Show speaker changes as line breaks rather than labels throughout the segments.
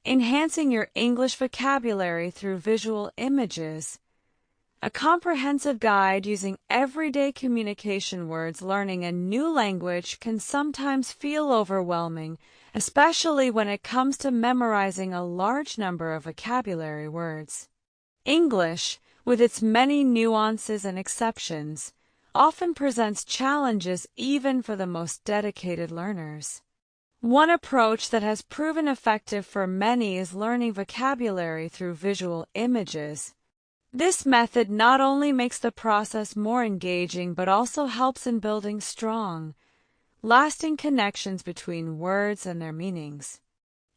Enhancing your English vocabulary through visual images. A comprehensive guide using everyday communication words. Learning a new language can sometimes feel overwhelming, especially when it comes to memorizing a large number of vocabulary words. English, with its many nuances and exceptions, often presents challenges even for the most dedicated learners. One approach that has proven effective for many is learning vocabulary through visual images. This method not only makes the process more engaging but also helps in building strong, lasting connections between words and their meanings.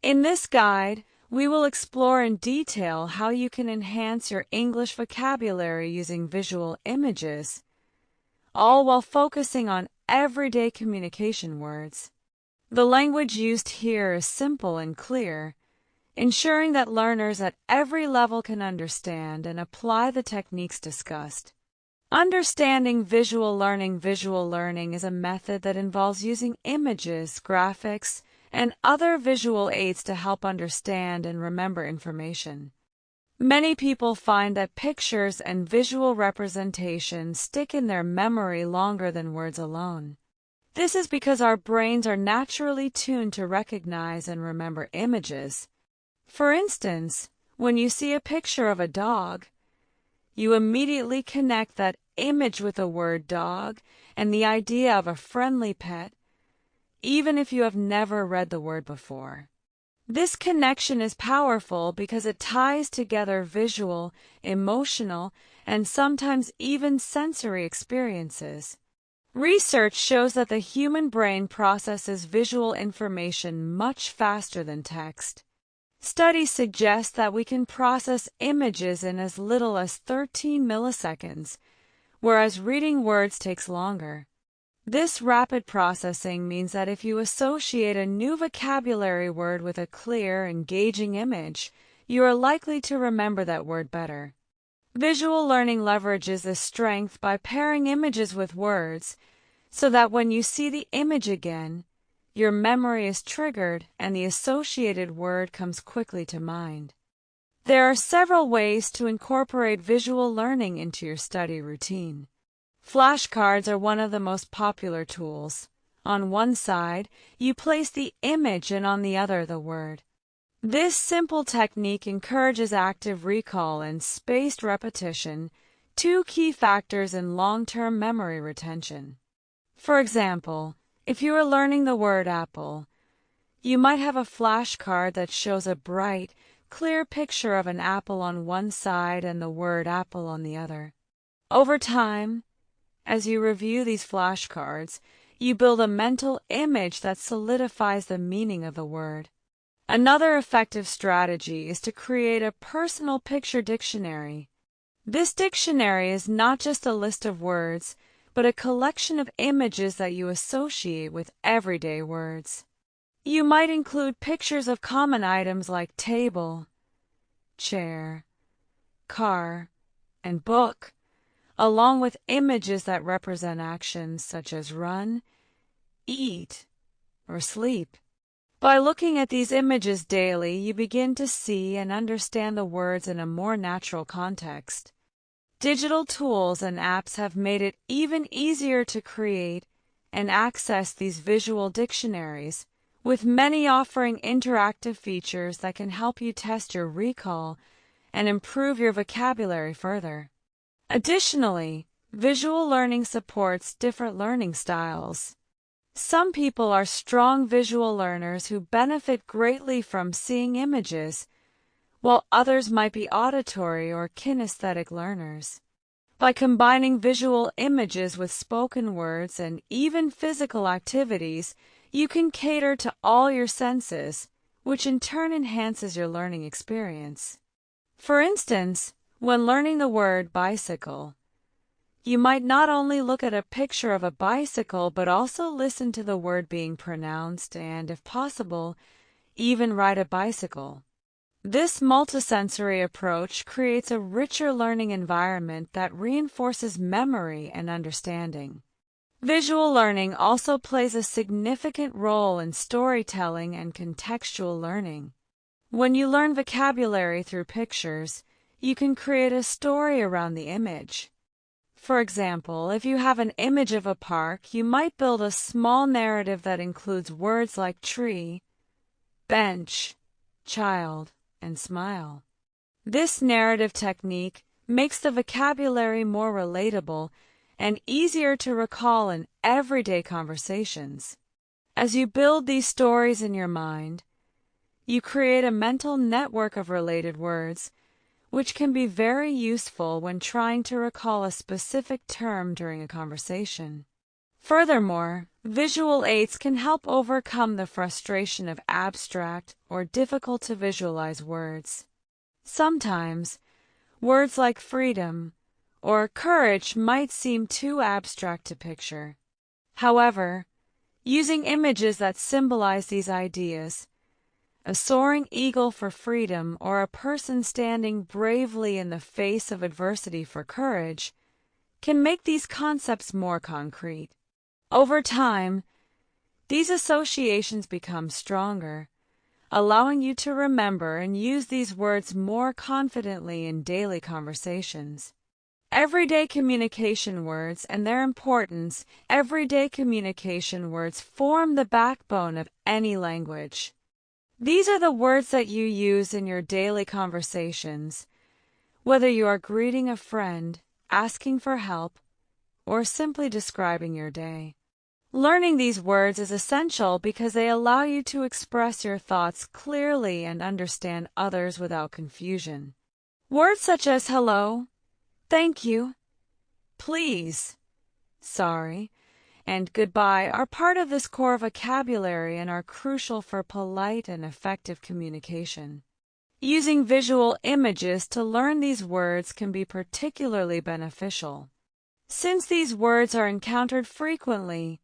In this guide, we will explore in detail how you can enhance your English vocabulary using visual images, all while focusing on everyday communication words. The language used here is simple and clear, ensuring that learners at every level can understand and apply the techniques discussed. Understanding visual learning. Visual learning is a method that involves using images, graphics, and other visual aids to help understand and remember information. Many people find that pictures and visual representations stick in their memory longer than words alone. This is because our brains are naturally tuned to recognize and remember images. For instance, when you see a picture of a dog, you immediately connect that image with the word dog and the idea of a friendly pet, even if you have never read the word before. This connection is powerful because it ties together visual, emotional, and sometimes even sensory experiences. Research shows that the human brain processes visual information much faster than text. Studies suggest that we can process images in as little as 13 milliseconds, whereas reading words takes longer. This rapid processing means that if you associate a new vocabulary word with a clear, engaging image, you are likely to remember that word better. Visual learning leverages this strength by pairing images with words, so that when you see the image again, your memory is triggered and the associated word comes quickly to mind. There are several ways to incorporate visual learning into your study routine. Flashcards are one of the most popular tools. On one side, you place the image and on the other the word. This simple technique encourages active recall and spaced repetition, two key factors in long-term memory retention. For example, if you are learning the word apple, you might have a flashcard that shows a bright, clear picture of an apple on one side and the word apple on the other. Over time, as you review these flashcards, you build a mental image that solidifies the meaning of the word. Another effective strategy is to create a personal picture dictionary. This dictionary is not just a list of words, but a collection of images that you associate with everyday words. You might include pictures of common items like table, chair, car, and book, along with images that represent actions such as run, eat, or sleep. By looking at these images daily, you begin to see and understand the words in a more natural context. Digital tools and apps have made it even easier to create and access these visual dictionaries, with many offering interactive features that can help you test your recall and improve your vocabulary further. Additionally, visual learning supports different learning styles. Some people are strong visual learners who benefit greatly from seeing images, while others might be auditory or kinesthetic learners. By combining visual images with spoken words and even physical activities, you can cater to all your senses, which in turn enhances your learning experience. For instance, when learning the word bicycle, you might not only look at a picture of a bicycle but also listen to the word being pronounced and, if possible, even ride a bicycle. This multisensory approach creates a richer learning environment that reinforces memory and understanding. Visual learning also plays a significant role in storytelling and contextual learning. When you learn vocabulary through pictures, you can create a story around the image. For example, if you have an image of a park, you might build a small narrative that includes words like tree, bench, child, and smile. This narrative technique makes the vocabulary more relatable and easier to recall in everyday conversations. As you build these stories in your mind, you create a mental network of related words, which can be very useful when trying to recall a specific term during a conversation. Furthermore, visual aids can help overcome the frustration of abstract or difficult to visualize words. Sometimes, words like freedom or courage might seem too abstract to picture. However, using images that symbolize these ideas, a soaring eagle for freedom or a person standing bravely in the face of adversity for courage, can make these concepts more concrete. Over time, these associations become stronger, allowing you to remember and use these words more confidently in daily conversations. Everyday communication words and their importance. Everyday communication words form the backbone of any language. These are the words that you use in your daily conversations, whether you are greeting a friend, asking for help, or simply describing your day. Learning these words is essential because they allow you to express your thoughts clearly and understand others without confusion. Words such as hello, thank you, please, sorry, and goodbye are part of this core vocabulary and are crucial for polite and effective communication. Using visual images to learn these words can be particularly beneficial. Since these words are encountered frequently,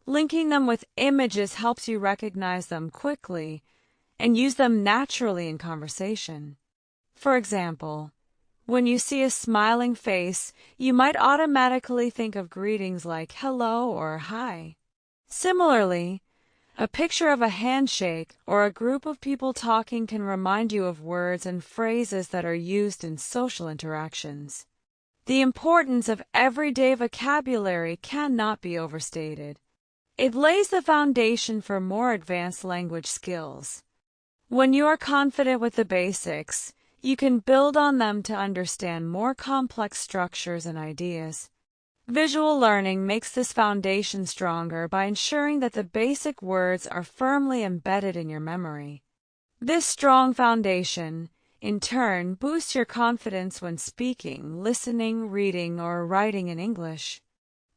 linking them with images helps you recognize them quickly and use them naturally in conversation. For example, when you see a smiling face, you might automatically think of greetings like hello or hi. Similarly, a picture of a handshake or a group of people talking can remind you of words and phrases that are used in social interactions. The importance of everyday vocabulary cannot be overstated. It lays the foundation for more advanced language skills. When you are confident with the basics, you can build on them to understand more complex structures and ideas. Visual learning makes this foundation stronger by ensuring that the basic words are firmly embedded in your memory. This strong foundation, in turn, boosts your confidence when speaking, listening, reading, or writing in English.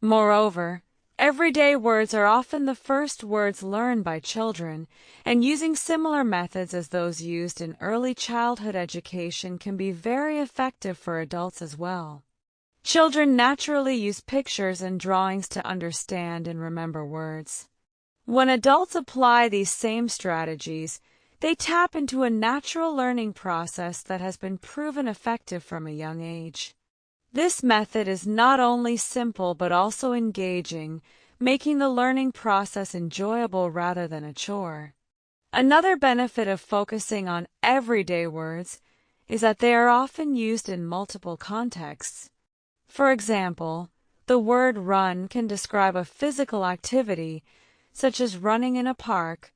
Moreover, everyday words are often the first words learned by children, and using similar methods as those used in early childhood education can be very effective for adults as well. Children naturally use pictures and drawings to understand and remember words. When adults apply these same strategies, they tap into a natural learning process that has been proven effective from a young age. This method is not only simple but also engaging, making the learning process enjoyable rather than a chore. Another benefit of focusing on everyday words is that they are often used in multiple contexts. For example, the word run can describe a physical activity, such as running in a park,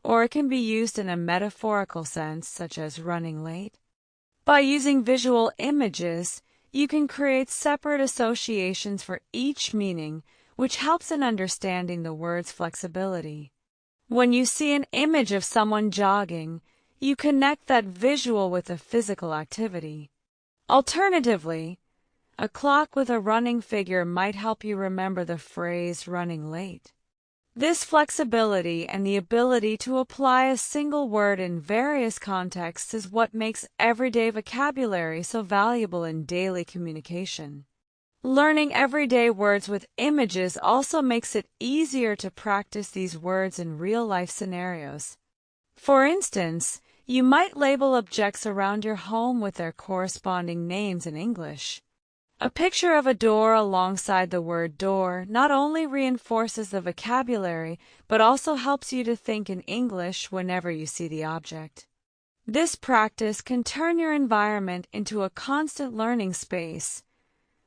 or it can be used in a metaphorical sense, such as running late. By using visual images, you can create separate associations for each meaning, which helps in understanding the word's flexibility. When you see an image of someone jogging, you connect that visual with a physical activity. Alternatively, a clock with a running figure might help you remember the phrase running late. This flexibility and the ability to apply a single word in various contexts is what makes everyday vocabulary so valuable in daily communication. Learning everyday words with images also makes it easier to practice these words in real-life scenarios. For instance, you might label objects around your home with their corresponding names in English. A picture of a door alongside the word door not only reinforces the vocabulary, but also helps you to think in English whenever you see the object. This practice can turn your environment into a constant learning space,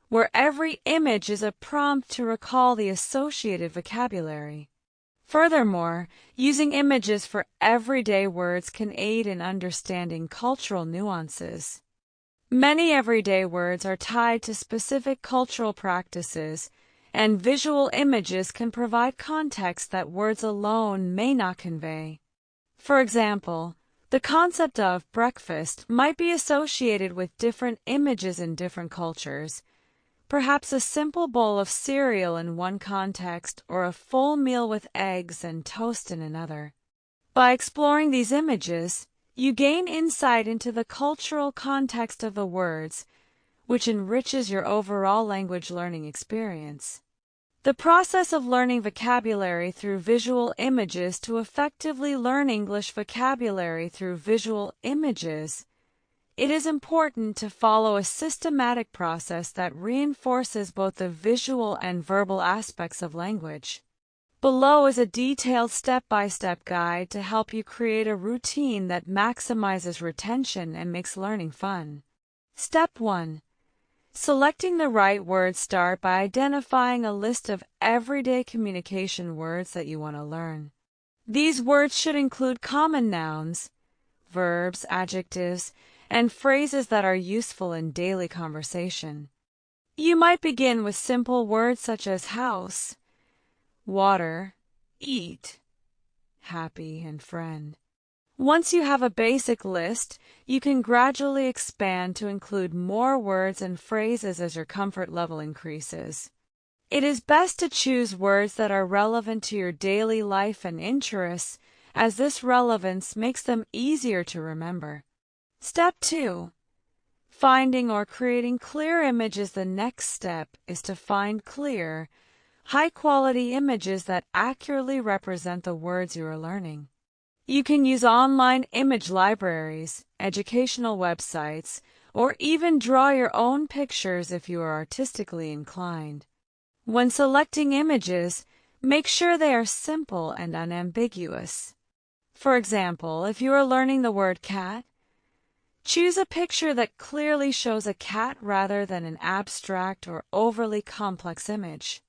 where every image is a prompt to recall the associated vocabulary. Furthermore, using images for everyday words can aid in understanding cultural nuances. Many everyday words are tied to specific cultural practices, and visual images can provide context that words alone may not convey. For example, the concept of breakfast might be associated with different images in different cultures, perhaps a simple bowl of cereal in one context or a full meal with eggs and toast in another. By exploring these images, you gain insight into the cultural context of the words, which enriches your overall language learning experience. The process of learning vocabulary through visual images to effectively learn English vocabulary through visual images. It is important to follow a systematic process that reinforces both the visual and verbal aspects of language. Below is a detailed step-by-step guide to help you create a routine that maximizes retention and makes learning fun. Step 1. Selecting the right words. Start by identifying a list of everyday communication words that you want to learn. These words should include common nouns, verbs, adjectives, and phrases that are useful in daily conversation. You might begin with simple words such as house, water, eat, happy, and friend. Once you have a basic list, you can gradually expand to include more words and phrases as your comfort level increases. It is best to choose words that are relevant to your daily life and interests, as this relevance makes them easier to remember. Step 2. Finding or creating clear images. The next step is to find clear, high-quality images that accurately represent the words you are learning. You can use online image libraries, educational websites, or even draw your own pictures if you are artistically inclined. When selecting images, make sure they are simple and unambiguous. For example, if you are learning the word cat, choose a picture that clearly shows a cat rather than an abstract or overly complex image.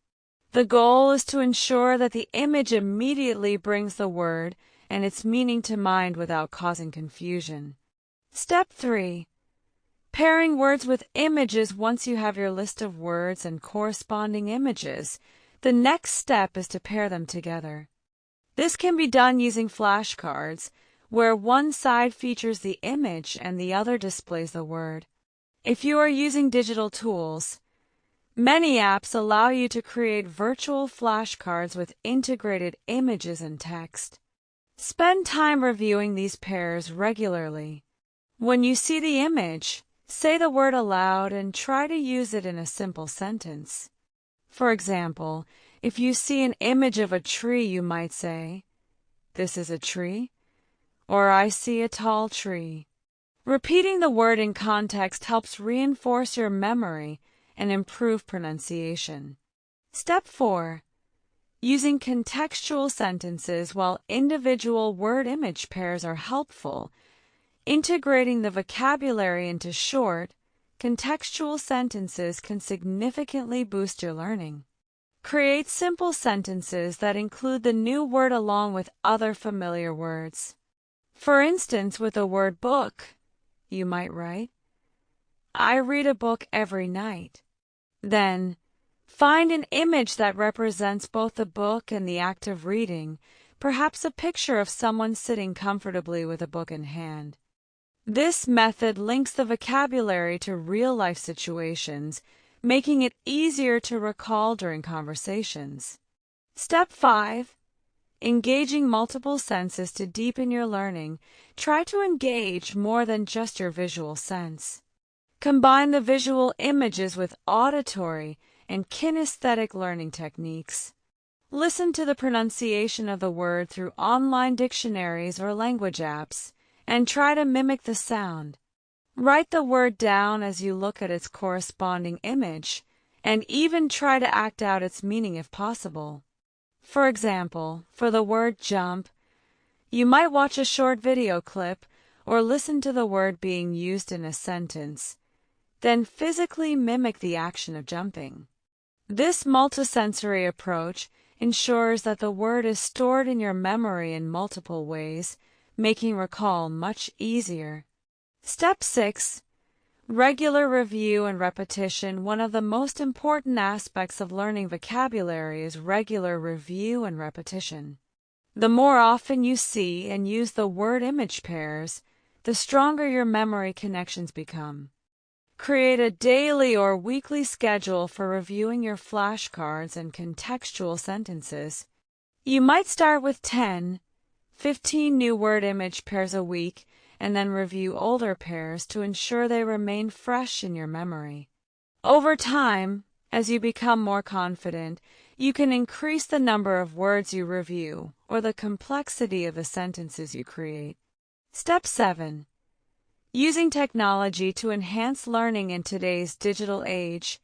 The goal is to ensure that the image immediately brings the word and its meaning to mind without causing confusion. Step 3. Pairing words with images. Once you have your list of words and corresponding images, the next step is to pair them together. This can be done using flashcards, where one side features the image and the other displays the word. If you are using digital tools, many apps allow you to create virtual flashcards with integrated images and text. Spend time reviewing these pairs regularly. When you see the image, say the word aloud and try to use it in a simple sentence. For example, if you see an image of a tree, you might say, "This is a tree," or "I see a tall tree." Repeating the word in context helps reinforce your memory and improve pronunciation. Step 4. Using contextual sentences. While individual word-image pairs are helpful, integrating the vocabulary into short, contextual sentences can significantly boost your learning. Create simple sentences that include the new word along with other familiar words. For instance, with the word book, you might write, "I read a book every night." Then, find an image that represents both the book and the act of reading, perhaps a picture of someone sitting comfortably with a book in hand. This method links the vocabulary to real-life situations, making it easier to recall during conversations. Step 5. Engaging multiple senses. To deepen your learning, try to engage more than just your visual sense. Combine the visual images with auditory and kinesthetic learning techniques. Listen to the pronunciation of the word through online dictionaries or language apps, and try to mimic the sound. Write the word down as you look at its corresponding image, and even try to act out its meaning if possible. For example, for the word jump, you might watch a short video clip or listen to the word being used in a sentence, then physically mimic the action of jumping. This multisensory approach ensures that the word is stored in your memory in multiple ways, making recall much easier. Step 6. Regular review and repetition. One of the most important aspects of learning vocabulary is regular review and repetition. The more often you see and use the word-image pairs, the stronger your memory connections become. Create a daily or weekly schedule for reviewing your flashcards and contextual sentences. You might start with 10, 15 new word-image pairs a week, and then review older pairs to ensure they remain fresh in your memory. Over time, as you become more confident, you can increase the number of words you review or the complexity of the sentences you create. Step 7. Using technology to enhance learning in today's digital age.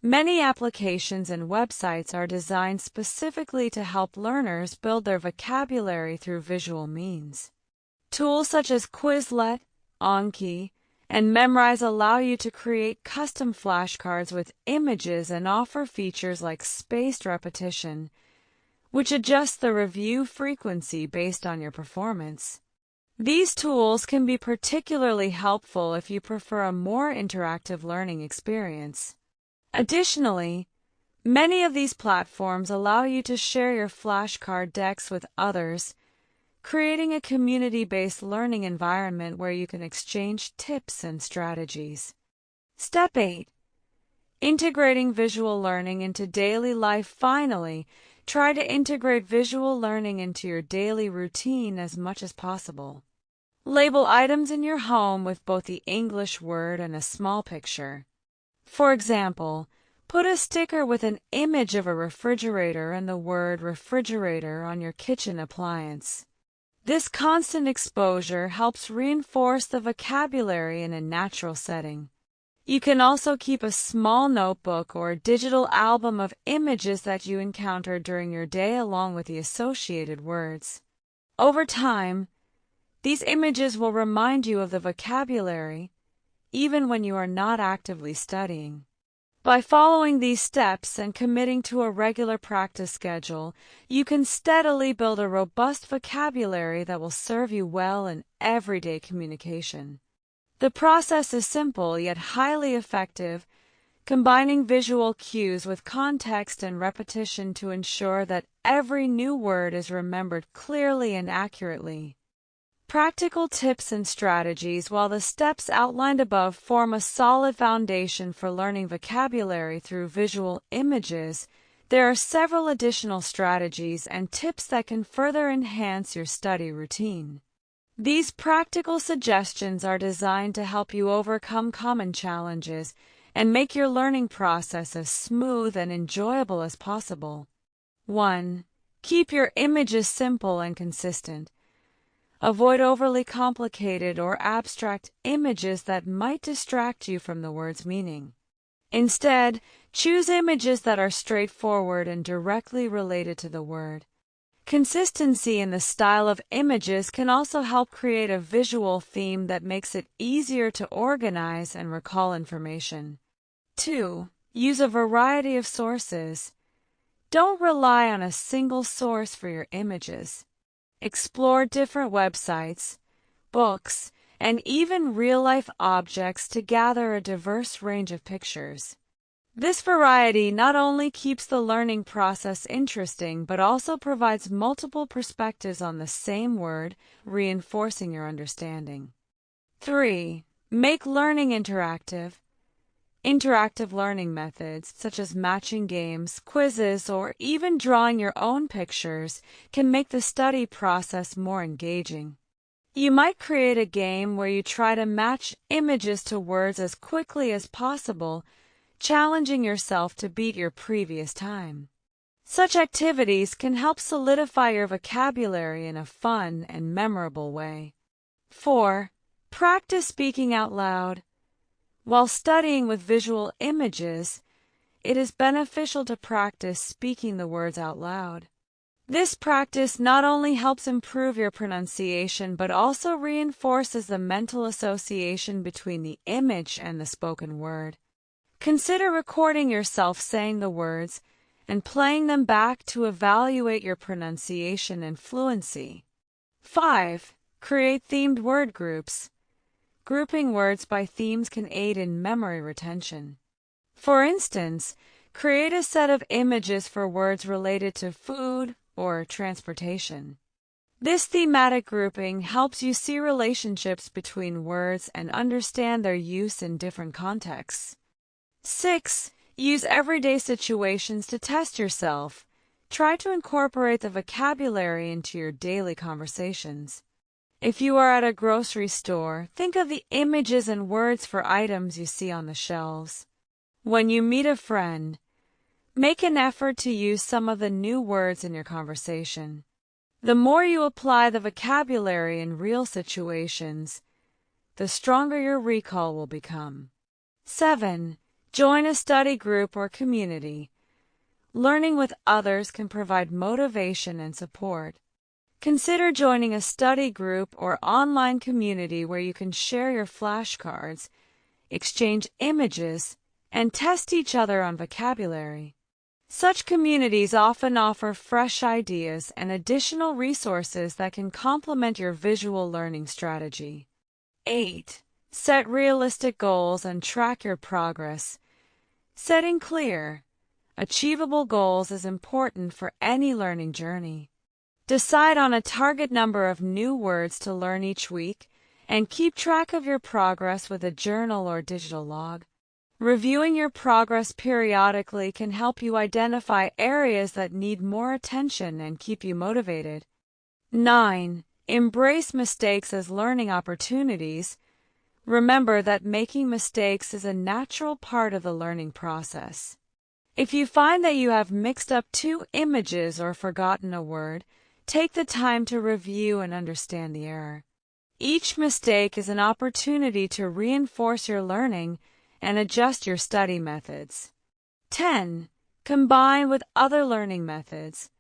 Many applications and websites are designed specifically to help learners build their vocabulary through visual means. Tools such as Quizlet, Anki, and Memrise allow you to create custom flashcards with images and offer features like spaced repetition, which adjusts the review frequency based on your performance. These tools can be particularly helpful if you prefer a more interactive learning experience. Additionally, many of these platforms allow you to share your flashcard decks with others, creating a community-based learning environment where you can exchange tips and strategies. Step 8. Integrating visual learning into daily life. Finally, try to integrate visual learning into your daily routine as much as possible. Label items in your home with both the English word and a small picture. For example, put a sticker with an image of a refrigerator and the word refrigerator on your kitchen appliance. This constant exposure helps reinforce the vocabulary in a natural setting. You can also keep a small notebook or digital album of images that you encounter during your day along with the associated words. Over time, these images will remind you of the vocabulary, even when you are not actively studying. By following these steps and committing to a regular practice schedule, you can steadily build a robust vocabulary that will serve you well in everyday communication. The process is simple yet highly effective, combining visual cues with context and repetition to ensure that every new word is remembered clearly and accurately. Practical tips and strategies. While the steps outlined above form a solid foundation for learning vocabulary through visual images, there are several additional strategies and tips that can further enhance your study routine. These practical suggestions are designed to help you overcome common challenges and make your learning process as smooth and enjoyable as possible. 1. Keep your images simple and consistent. Avoid overly complicated or abstract images that might distract you from the word's meaning. Instead, choose images that are straightforward and directly related to the word. Consistency in the style of images can also help create a visual theme that makes it easier to organize and recall information. 2. Use a variety of sources. Don't rely on a single source for your images. Explore different websites, books, and even real-life objects to gather a diverse range of pictures. This variety not only keeps the learning process interesting but also provides multiple perspectives on the same word, reinforcing your understanding. 3. Make learning interactive. Interactive learning methods, such as matching games, quizzes, or even drawing your own pictures, can make the study process more engaging. You might create a game where you try to match images to words as quickly as possible, challenging yourself to beat your previous time. Such activities can help solidify your vocabulary in a fun and memorable way. 4. Practice speaking out loud. While studying with visual images, it is beneficial to practice speaking the words out loud. This practice not only helps improve your pronunciation but also reinforces the mental association between the image and the spoken word. Consider recording yourself saying the words and playing them back to evaluate your pronunciation and fluency. 5. Create themed word groups. Grouping words by themes can aid in memory retention. For instance, create a set of images for words related to food or transportation. This thematic grouping helps you see relationships between words and understand their use in different contexts. 6. Use everyday situations to test yourself. Try to incorporate the vocabulary into your daily conversations. If you are at a grocery store, think of the images and words for items you see on the shelves. When you meet a friend, make an effort to use some of the new words in your conversation. The more you apply the vocabulary in real situations, the stronger your recall will become. 7. Join a study group or community. Learning with others can provide motivation and support. Consider joining a study group or online community where you can share your flashcards, exchange images, and test each other on vocabulary. Such communities often offer fresh ideas and additional resources that can complement your visual learning strategy. 8. Set realistic goals and track your progress. Setting clear, achievable goals is important for any learning journey. Decide on a target number of new words to learn each week and keep track of your progress with a journal or digital log. Reviewing your progress periodically can help you identify areas that need more attention and keep you motivated. 9. Embrace mistakes as learning opportunities. Remember that making mistakes is a natural part of the learning process. If you find that you have mixed up two images or forgotten a word, take the time to review and understand the error. Each mistake is an opportunity to reinforce your learning and adjust your study methods. 10. Combine with other learning methods.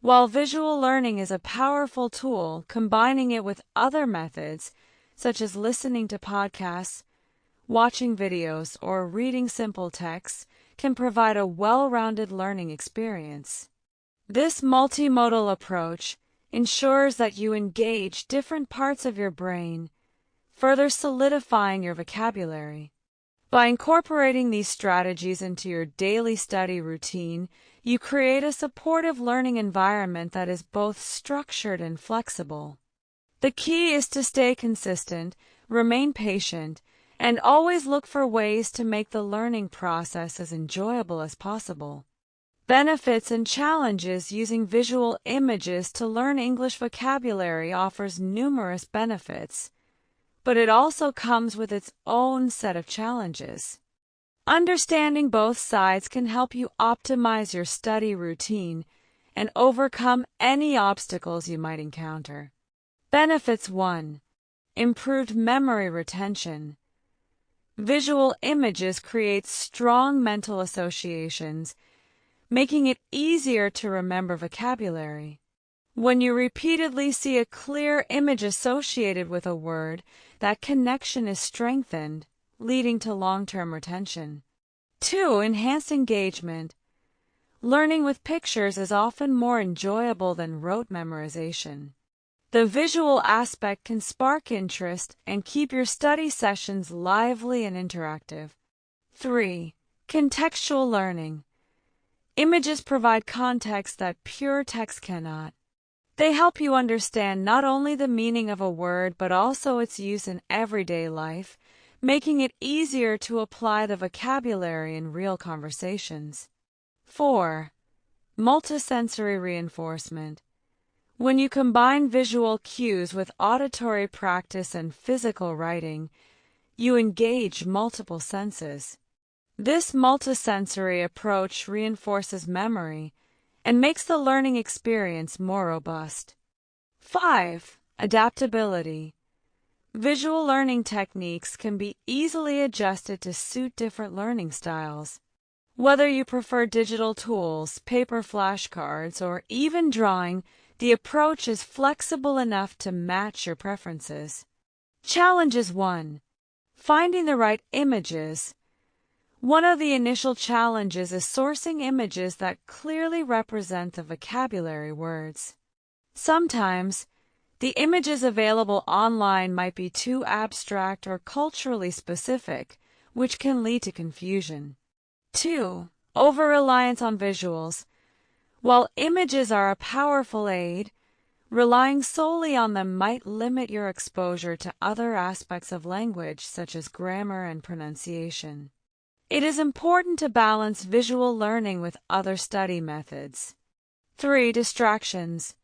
While visual learning is a powerful tool, combining it with other methods, such as listening to podcasts, watching videos, or reading simple texts, can provide a well-rounded learning experience. This multimodal approach ensures that you engage different parts of your brain, further solidifying your vocabulary. By incorporating these strategies into your daily study routine, you create a supportive learning environment that is both structured and flexible. The key is to stay consistent, remain patient, and always look for ways to make the learning process as enjoyable as possible. Benefits and challenges using visual images to learn English vocabulary offers numerous benefits, but it also comes with its own set of challenges. Understanding both sides can help you optimize your study routine and overcome any obstacles you might encounter. Benefits 1. Improved memory retention. Visual images create strong mental associations, making it easier to remember vocabulary. When you repeatedly see a clear image associated with a word, that connection is strengthened, leading to long-term retention. 2. Enhanced engagement. Learning with pictures is often more enjoyable than rote memorization. The visual aspect can spark interest and keep your study sessions lively and interactive. 3. Contextual learning. Images provide context that pure text cannot. They help you understand not only the meaning of a word but also its use in everyday life, making it easier to apply the vocabulary in real conversations. 4. Multisensory reinforcement. When you combine visual cues with auditory practice and physical writing, you engage multiple senses. This multisensory approach reinforces memory and makes the learning experience more robust. 5. Adaptability. Visual learning techniques can be easily adjusted to suit different learning styles. Whether you prefer digital tools, paper flashcards, or even drawing, the approach is flexible enough to match your preferences. Challenges 1. Finding the right images. One of the initial challenges is sourcing images that clearly represent the vocabulary words. Sometimes, the images available online might be too abstract or culturally specific, which can lead to confusion. 2. Over-reliance on visuals. While images are a powerful aid, relying solely on them might limit your exposure to other aspects of language such as grammar and pronunciation. It is important to balance visual learning with other study methods. 3. Distractions.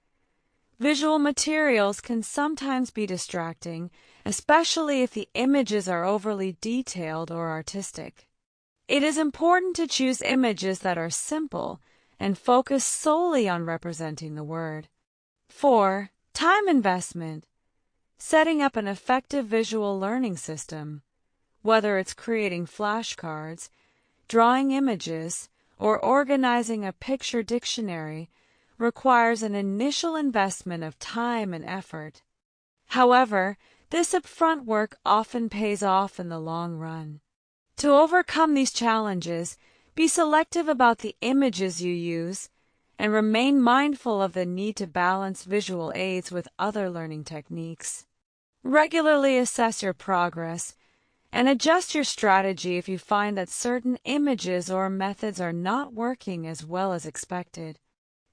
Visual materials can sometimes be distracting, especially if the images are overly detailed or artistic. It is important to choose images that are simple and focus solely on representing the word. 4. Time investment. Setting up an effective visual learning system, whether it's creating flashcards, drawing images, or organizing a picture dictionary, requires an initial investment of time and effort. However, this upfront work often pays off in the long run. To overcome these challenges, be selective about the images you use and remain mindful of the need to balance visual aids with other learning techniques. Regularly assess your progress and adjust your strategy if you find that certain images or methods are not working as well as expected.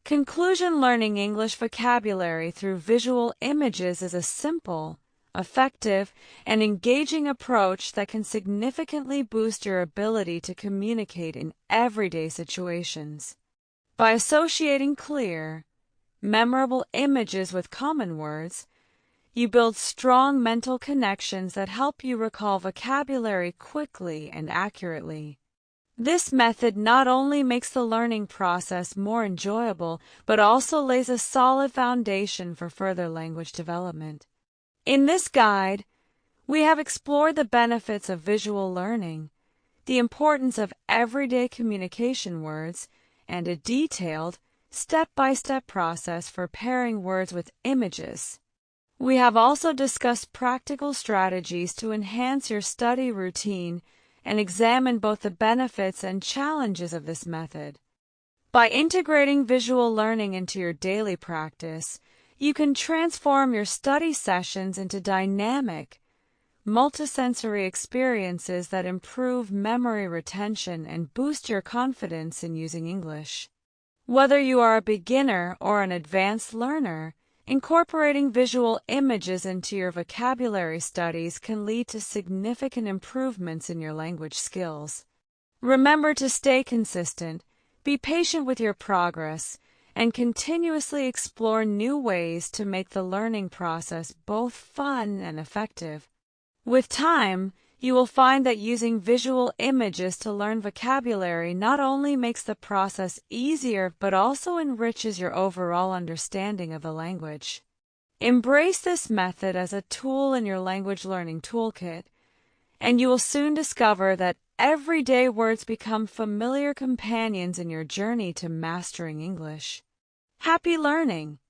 Conclusion: learning English vocabulary through visual images is a simple, effective, and engaging approach that can significantly boost your ability to communicate in everyday situations. By associating clear, memorable images with common words, you build strong mental connections that help you recall vocabulary quickly and accurately. This method not only makes the learning process more enjoyable, but also lays a solid foundation for further language development. In this guide, we have explored the benefits of visual learning, the importance of everyday communication words, and a detailed, step-by-step process for pairing words with images. We have also discussed practical strategies to enhance your study routine and examine both the benefits and challenges of this method. By integrating visual learning into your daily practice, you can transform your study sessions into dynamic, multisensory experiences that improve memory retention and boost your confidence in using English. Whether you are a beginner or an advanced learner, incorporating visual images into your vocabulary studies can lead to significant improvements in your language skills. Remember to stay consistent, be patient with your progress, and continuously explore new ways to make the learning process both fun and effective. With time, you will find that using visual images to learn vocabulary not only makes the process easier but also enriches your overall understanding of the language. Embrace this method as a tool in your language learning toolkit, and you will soon discover that everyday words become familiar companions in your journey to mastering English. Happy learning!